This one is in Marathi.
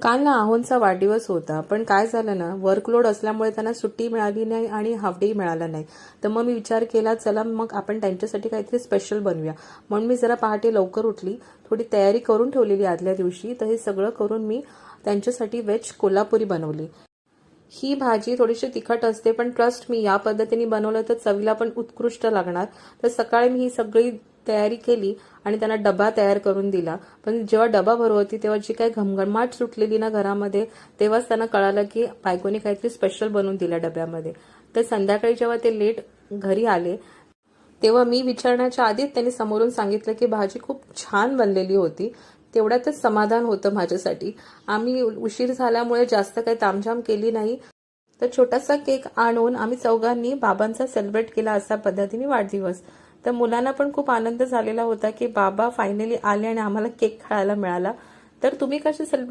काल ना आहोंचा वाढदिवस होता, पण काय झालं ना, वर्कलोड असल्यामुळे त्यांना सुट्टी मिळाली नाही आणि हाफ डे मिळाला नाही. तर मग मी विचार केला, चला मग आपण त्यांच्यासाठी काहीतरी स्पेशल बनवूया. म्हणून मी जरा पहाटे लवकर उठली, थोडी तयारी करून ठेवलेली आदल्या दिवशी. तर हे सगळं करून मी त्यांच्यासाठी व्हेज कोल्हापुरी बनवली. ही भाजी थोडीशी तिखट असते, पण ट्रस्ट मी या पद्धतीने बनवलं तर चवीला पण उत्कृष्ट लागणार. तर सकाळी मी ही सगळी तयारी केली आणि त्यांना डबा तयार करून दिला. पण जेव्हा डबा भरवत होती तेव्हा जी काही घमघमाट सुटलेली ना घरामध्ये, तेव्हाच त्यांना कळालं की बायकोने काहीतरी स्पेशल बनवून दिलं डब्यामध्ये. तर संध्याकाळी जेव्हा ते लेट घरी आले तेव्हा मी विचारण्याच्या आधीच त्यांनी समोरून सांगितलं की भाजी खूप छान बनलेली होती. तेवढ्यातच समाधान होतं माझ्यासाठी. आम्ही उशीर झाल्यामुळे जास्त काही तामझाम केली नाही. तर छोटासा केक आणून आम्ही चौघांनी बाबांचा सेलिब्रेट केला अशा पद्धतीने वाढदिवस. तर मुलांना पण खूप आनंद झालेला होता की बाबा फायनली आले आणि आम्हाला केक खायला मिळाला. तर तुम्ही कसे सेलिब्रेट